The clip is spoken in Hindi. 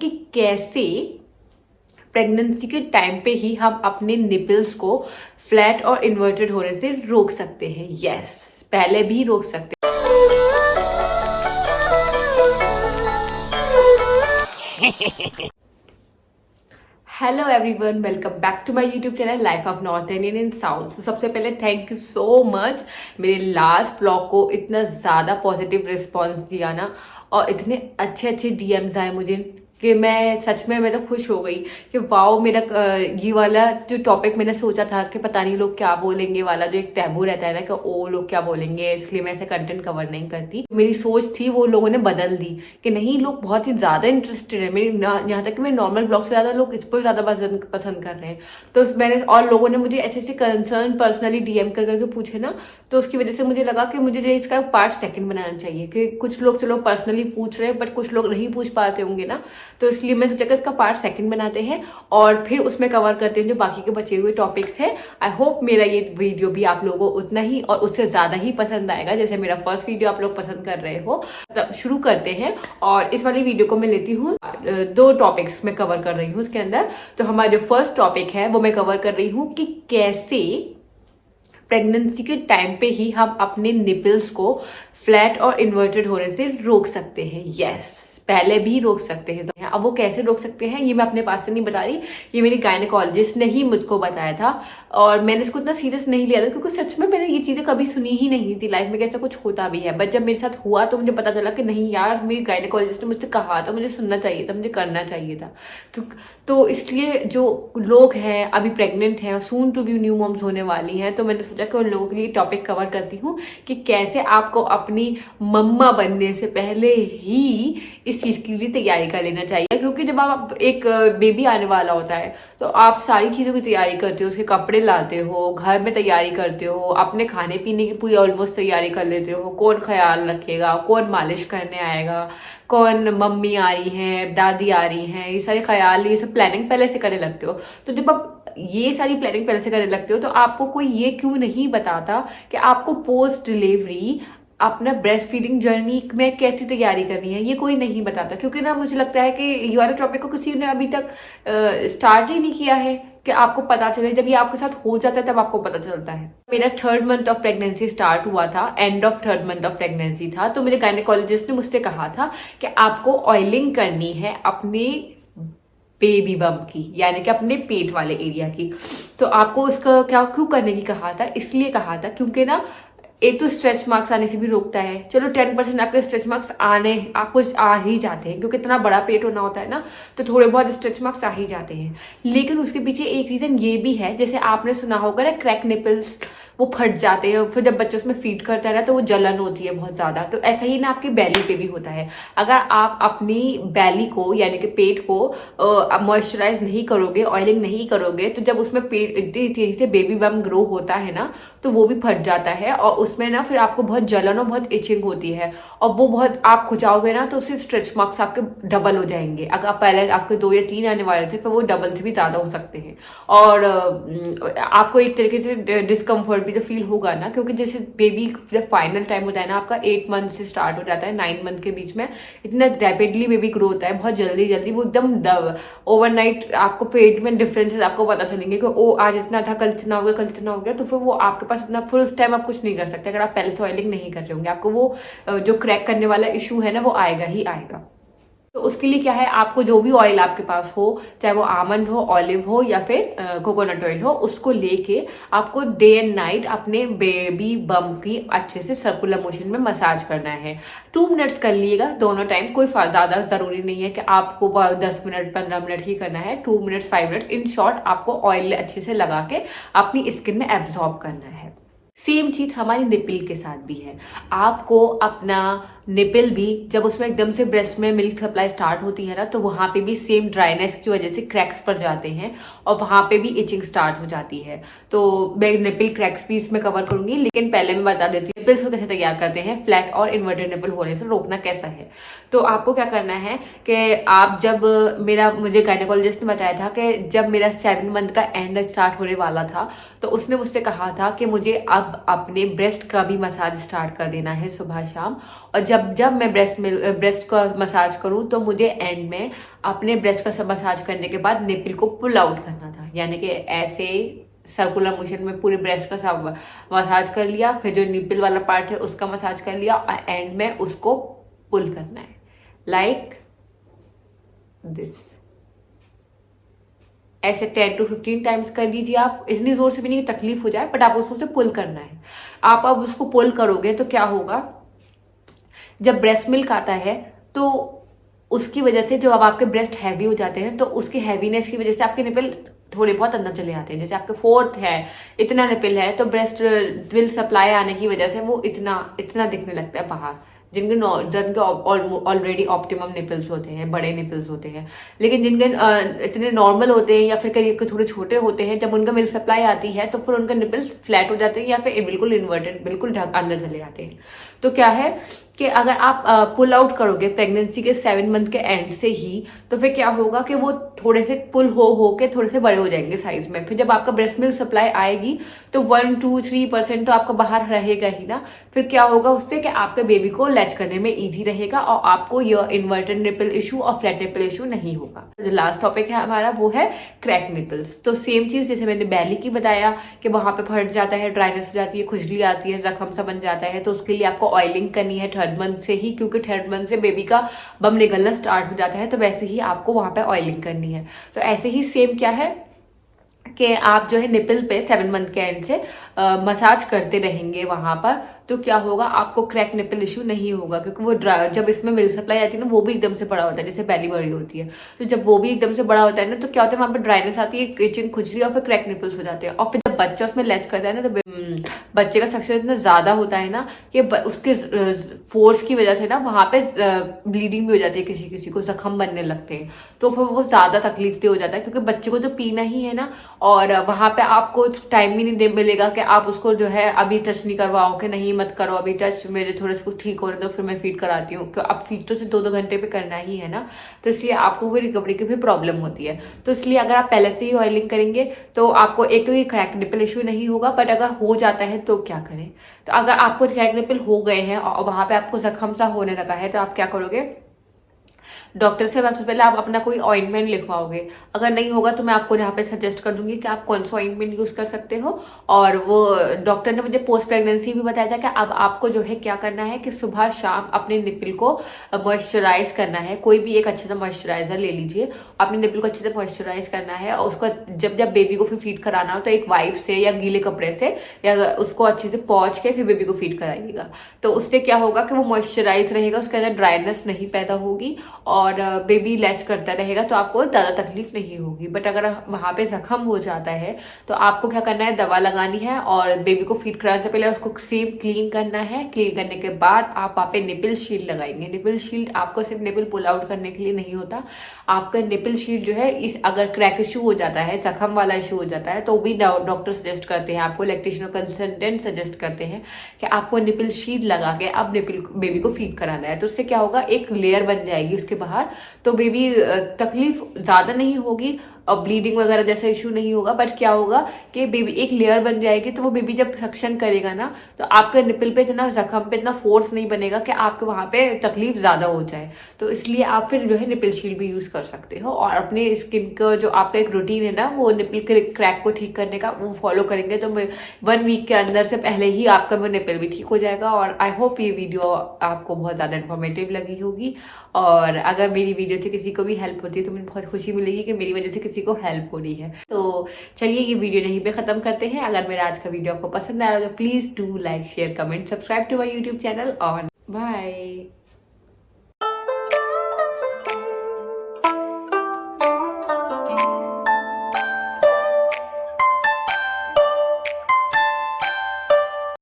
कि कैसे प्रेगनेंसी के टाइम पे ही हम अपने निपल्स को फ्लैट और इन्वर्टेड होने से रोक सकते हैं। यस, पहले भी रोक सकते हैं। Hello everyone, welcome back to my YouTube channel life of north Indian in south. तो सबसे पहले थैंक यू सो मच मेरे लास्ट ब्लॉग को इतना ज़्यादा पॉजिटिव रिस्पांस दिया ना, और इतने अच्छे अच्छे डीएम्स आए मुझे कि मैं सच में मैं तो खुश हो गई कि वाओ, मेरा ये वाला जो टॉपिक मैंने सोचा था कि पता नहीं लोग क्या बोलेंगे वाला, जो एक टैबू रहता है ना कि ओ लोग क्या बोलेंगे, इसलिए मैं ऐसे कंटेंट कवर नहीं करती। मेरी सोच थी वो लोगों ने बदल दी कि नहीं, लोग बहुत ही ज़्यादा इंटरेस्टेड है मेरी, यहाँ तक कि मैं नॉर्मल ब्लॉग से ज़्यादा लोग इस पर ज़्यादा पसंद कर रहे हैं। तो मैंने और लोगों ने मुझे ऐसे ऐसे कंसर्न पर्सनली डीएम कर करके पूछे ना, तो उसकी वजह से मुझे लगा कि मुझे जो इसका पार्ट सेकंड बनाना चाहिए। कि कुछ लोग चलो पर्सनली पूछ रहे हैं बट कुछ लोग नहीं पूछ पाते होंगे ना, तो इसलिए मैं सोचा कि इसका पार्ट सेकंड बनाते हैं और फिर उसमें कवर करते हैं जो बाकी के बचे हुए टॉपिक्स हैं। आई होप मेरा ये वीडियो भी आप लोगों को उतना ही और उससे ज़्यादा ही पसंद आएगा जैसे मेरा फर्स्ट वीडियो आप लोग पसंद कर रहे हो। तब शुरू करते हैं। और इस वाली वीडियो को मैं लेती हूँ 2 टॉपिक्स में कवर कर रही हूँ उसके अंदर। तो हमारा जो फर्स्ट टॉपिक है वो मैं कवर कर रही हूँ कि कैसे प्रेगनेंसी के टाइम पे ही हम अपने निपल्स को फ्लैट और इन्वर्टेड होने से रोक सकते हैं। यस, पहले भी रोक सकते हैं। तो अब वो कैसे रोक सकते हैं ये मैं अपने पास से नहीं बता रही, ये मेरी गायनेकोलॉजिस्ट ने ही मुझको बताया था। और मैंने इसको इतना सीरियस नहीं लिया था क्योंकि सच में मैंने ये चीज़ें कभी सुनी ही नहीं थी लाइफ में कि ऐसा कुछ होता भी है। बट जब मेरे साथ हुआ तो मुझे पता चला कि नहीं यार, मेरी गायनेकोलॉजिस्ट ने मुझसे कहा था, मुझे सुनना चाहिए था, मुझे करना चाहिए था। तो इसलिए जो लोग हैं अभी प्रेग्नेंट हैं, soon to be new moms होने वाली हैं, तो मैंने सोचा कि उन लोगों के लिए टॉपिक कवर करती हूँ कि कैसे आपको अपनी मम्मा बनने से पहले ही इस चीज़ के लिए तैयारी कर लेना चाहिए। क्योंकि जब आप एक बेबी आने वाला होता है तो आप सारी चीज़ों की तैयारी करते हो, उसके कपड़े लाते हो, घर में तैयारी करते हो, अपने खाने पीने की पूरी ऑलमोस्ट तैयारी कर लेते हो, कौन ख्याल रखेगा, कौन मालिश करने आएगा, कौन मम्मी आ रही है, दादी आ रही हैं, ये सारे ख्याल, ये सब प्लानिंग पहले से करने लगते हो। तो जब आप ये सारी प्लानिंग पहले से करने लगते हो तो आपको कोई ये क्यों नहीं बताता कि आपको पोस्ट डिलीवरी अपना ब्रेस्ट फीडिंग जर्नी में कैसी तैयारी करनी है, ये कोई नहीं बताता। क्योंकि ना मुझे लगता है कि ये वाले टॉपिक को किसी ने अभी तक स्टार्ट ही नहीं किया है कि आपको पता चले। जब ये आपके साथ हो जाता है तब आपको पता चलता है। मेरा 3rd month of pregnancy start हुआ था, end of 3rd month of pregnancy था। तो मेरे गायनेकोलॉजिस्ट ने मुझसे कहा था कि आपको ऑयलिंग करनी है अपने बेबी बम की, यानी कि अपने पेट वाले एरिया की। तो आपको उसका क्या क्यों करने की कहा था, इसलिए कहा था क्योंकि ना एक तो स्ट्रेच मार्क्स आने से भी रोकता है। चलो 10% आपके स्ट्रेच मार्क्स कुछ आ ही जाते हैं क्योंकि इतना बड़ा पेट होना होता है ना, तो थोड़े बहुत स्ट्रेच मार्क्स आ ही जाते हैं। लेकिन उसके पीछे एक रीज़न ये भी है, जैसे आपने सुना होगा ना क्रैक निपल्स, वो फट जाते हैं, फिर जब बच्चा उसमें फीड करता है ना तो वो जलन होती है बहुत ज़्यादा। तो ऐसा ही ना आपकी बैली पे भी होता है। अगर आप अपनी बैली को यानी कि पेट को मॉइस्चराइज नहीं करोगे, ऑयलिंग नहीं करोगे, तो जब उसमें पेट इतनी तेजी से बेबी बम ग्रो होता है ना तो वो भी फट जाता है और उसमें ना फिर आपको बहुत जलन और बहुत इचिंग होती है। और वो बहुत आप खुजाओगे ना तो उससे स्ट्रेच मार्क्स आपके डबल हो जाएंगे। अगर पहले आपके 2 या 3 आने वाले थे तो वो डबल से भी ज़्यादा हो सकते हैं। और आपको एक तरीके से डिस्कम्फर्ट भी तो फील होगा ना, क्योंकि जैसे बेबी जब फाइनल टाइम होता है ना आपका 8 मंथ से स्टार्ट हो जाता है, 9 मंथ के बीच में इतना रैपिडली बेबी ग्रो होता है, बहुत जल्दी जल्दी। वो एकदम ओवरनाइट आपको पेट में डिफरेंसेस आपको पता चलेंगे कि ओ आज इतना था, कल इतना हो गया, कल इतना हो गया। तो फिर वो आपके पास इतना फिर उस टाइम आप कुछ नहीं कर सकते अगर आप पहले से ऑयलिंग नहीं कर रहे होंगे। आपको वो जो क्रैक करने वाला इशू है ना वो आएगा ही आएगा। तो उसके लिए क्या है, आपको जो भी ऑयल आपके पास हो, चाहे वो आमंड हो, ऑलिव हो या फिर कोकोनट ऑयल हो, उसको लेके आपको डे एंड नाइट अपने बेबी बम की अच्छे से सर्कुलर मोशन में मसाज करना है। 2 मिनट्स कर लिएगा दोनों टाइम, कोई ज़्यादा ज़रूरी नहीं है कि आपको 10 मिनट 15 मिनट ही करना है। 2 मिनट्स 5 मिनट्स इन शॉर्ट आपको ऑयल अच्छे से लगा के अपनी स्किन में एब्जॉर्ब करना है। सेम चीज़ हमारी निपल के साथ भी है। आपको अपना निपल भी जब उसमें एकदम से ब्रेस्ट में मिल्क सप्लाई स्टार्ट होती है ना तो वहाँ पे भी सेम ड्राइनेस की वजह से क्रैक्स पड़ जाते हैं और वहाँ पे भी इचिंग स्टार्ट हो जाती है। तो मैं निपल क्रैक्स भी इसमें कवर करूंगी, लेकिन पहले मैं बता देती हूँ निपल्स को कैसे तैयार करते हैं, फ्लैट और इन्वर्टेड निपल होने से रोकना कैसा है। तो आपको क्या करना है कि आप जब मुझे गायनेकोलॉजिस्ट ने बताया था कि जब मेरा 7 मंथ का एंड स्टार्ट होने वाला था तो उसने मुझसे कहा था कि मुझे अब अपने ब्रेस्ट का भी मसाज स्टार्ट कर देना है सुबह शाम। और जब जब मैं ब्रेस्ट का मसाज करूँ तो मुझे एंड में अपने ब्रेस्ट का मसाज करने के बाद निपल को पुल आउट करना था, यानी कि ऐसे सर्कुलर मोशन में पूरे ब्रेस्ट का सब मसाज कर लिया, फिर जो निपल वाला पार्ट है उसका मसाज कर लिया और एंड में उसको पुल करना है लाइक दिस। ऐसे 10 to 15 टाइम्स कर लीजिए आप, इतनी जोर से भी नहीं तकलीफ हो जाए, बट आप उसको पुल करना है। आप अब उसको पुल करोगे तो क्या होगा, जब ब्रेस्ट मिल्क आता है तो उसकी वजह से जो अब आपके ब्रेस्ट हैवी हो जाते हैं तो उसकी हैवीनेस की वजह से आपके निपल थोड़े बहुत अंदर चले आते हैं। जैसे आपके 4th है, इतना निपल है तो ब्रेस्ट विल सप्लाई आने की वजह से वो इतना दिखने लगता है बाहर, जिनके ऑलरेडी ऑप्टिमम निपल्स होते हैं, बड़े निपल्स होते हैं। लेकिन जिनके इतने नॉर्मल होते हैं या फिर कहीं थोड़े छोटे होते हैं, जब उनका मिल्क सप्लाई आती है तो फिर उनके निपल्स फ्लैट हो जाते हैं या फिर बिल्कुल इन्वर्टेड, बिल्कुल अंदर चले जाते हैं। तो क्या है कि अगर आप पुल आउट करोगे प्रेगनेंसी के 7 मंथ के एंड से ही, तो फिर क्या होगा कि वो थोड़े से पुल हो के थोड़े से बड़े हो जाएंगे साइज में। फिर जब आपका ब्रेस्ट मिल्क सप्लाई आएगी तो 1-2-3% तो आपका बाहर रहेगा ही ना। फिर क्या होगा उससे कि आपके बेबी को लैच करने में ईजी रहेगा और आपको यह इन्वर्टेड निपल इशू और फ्लैट निपल इशू नहीं होगा। जो लास्ट टॉपिक है हमारा वो है क्रैक निपल्स। तो सेम चीज जैसे मैंने बैली की बताया कि वहां पे फट जाता है, ड्राइनेस हो जाती है, खुजली आती है, जख्म सा बन जाता है, तो उसके लिए आपको ऑयलिंग करनी है 3rd मंथ से ही, क्योंकि 3rd मंथ से बेबी का बम निकलना स्टार्ट हो जाता है। तो वैसे ही आपको वहां पे ऑयलिंग करनी है। तो ऐसे ही सेम क्या है कि आप जो है निपल पे 7 मंथ के एंड से मसाज करते रहेंगे वहां पर, तो क्या होगा आपको क्रैक निपल इशू नहीं होगा, क्योंकि वो जब इसमें मिल्क सप्लाई आती है ना वो भी एकदम से बड़ा होता है, जैसे बैली बड़ी होती है। तो जब वो भी एकदम से बड़ा होता है ना तो क्या होता है वहां पर ड्राइनेस आती है, इचिंग, खुजली और फिर क्रैक निपल्स हो जाते हैं। और फिर जब बच्चा उसमें लैच करता है ना तो बच्चे का सक्शन इतना ज्यादा होता है ना कि उसके फोर्स की वजह से ना वहां पे ब्लीडिंग भी हो जाती है, किसी किसी को जख्म बनने लगते हैं, तो फिर वो ज्यादा तकलीफ दे हो जाता है, क्योंकि बच्चे को तो पीना ही है ना। और वहां पे आपको टाइम भी नहीं मिलेगा कि आप उसको जो है अभी टच नहीं करवाओ कि नहीं मत करो अभी टच, मेरे थोड़े से कुछ ठीक हो रहे तो फिर मैं फीड कराती हूँ। अब फीड तो सिर्फ 2-2 घंटे पे करना ही है ना, तो इसलिए आपको कोई रिकवरी की भी प्रॉब्लम होती है। तो इसलिए अगर आप पहले से ही ऑयलिंग करेंगे तो आपको एक तो ये क्रैक निपल इशू नहीं होगा, बट अगर हो जाता है तो क्या करें। तो अगर आपको क्रैक निपल हो गए हैं और वहां पे आपको जख्म सा होने लगा है तो आप क्या करोगे, डॉक्टर से सबसे पहले आप अपना कोई ऑइंटमेंट लिखवाओगे। अगर नहीं होगा तो मैं आपको यहाँ पे सजेस्ट कर दूंगी कि आप कौन सा ऑइंटमेंट यूज कर सकते हो। और वो डॉक्टर ने मुझे पोस्ट प्रेगनेंसी भी बताया था कि अब आपको जो है क्या करना है कि सुबह शाम अपने निपल को मॉइस्चराइज करना है। कोई भी एक अच्छा सा मॉइस्चराइजर ले लीजिए, अपने निपल को अच्छे से मॉइस्चराइज करना है और उसको जब बेबी को फिर फीड कराना हो तो एक वाइप से या गीले कपड़े से या उसको अच्छे से पोंछ के फिर बेबी को फीड कराइएगा। तो उससे क्या होगा कि वो मॉइस्चराइज रहेगा, उसके अंदर ड्राइनेस नहीं पैदा होगी और बेबी लैच करता रहेगा, तो आपको ज़्यादा तकलीफ नहीं होगी। बट अगर वहाँ पे जख्म हो जाता है तो आपको क्या करना है, दवा लगानी है और बेबी को फीड कराने से पहले उसको सेम क्लीन करना है। क्लीन करने के बाद आप वहाँ पे निपल शील्ड लगाएंगे। निपल शील्ड आपको सिर्फ निपल पुल आउट करने के लिए नहीं होता, आपका निपल शील्ड जो है इस अगर क्रैक इशू हो जाता है, जख्म वाला इशू हो जाता है तो भी डॉक्टर सजेस्ट करते हैं आपको, लैक्टेशन कंसल्टेंट सजेस्ट करते हैं कि आपको निपल शील्ड लगा के अब निपल बेबी को फीड कराना है। तो उससे क्या होगा, एक लेयर बन जाएगी उसके बाहर, तो बेबी तकलीफ ज्यादा नहीं होगी और ब्लीडिंग वगैरह जैसा इशू नहीं होगा। बट क्या होगा कि बेबी एक लेयर बन जाएगी, तो वो बेबी जब सक्शन करेगा ना तो आपके निपल पे इतना जख्म पे इतना फोर्स नहीं बनेगा कि आपके वहां पे तकलीफ ज्यादा हो जाए। तो इसलिए आप फिर जो है निपल शील्ड भी यूज कर सकते हो और अपने स्किन का जो आपका एक रूटीन है ना वो निपल के क्रैक को ठीक करने का वो फॉलो करेंगे तो 1 वीक के अंदर से पहले ही आपका वो निपल भी ठीक हो जाएगा। और आई होप ये वीडियो आपको बहुत ज्यादा इन्फॉर्मेटिव लगी होगी और अगर मेरी वीडियो से किसी को भी हेल्प होती है तो मुझे बहुत खुशी मिलेगी कि मेरी वजह से किसी को हेल्प हो रही है। तो चलिए ये वीडियो यहीं पे खत्म करते हैं। अगर मेरा आज का वीडियो आपको पसंद आया तो please do like share comment subscribe to my YouTube channel और बाय।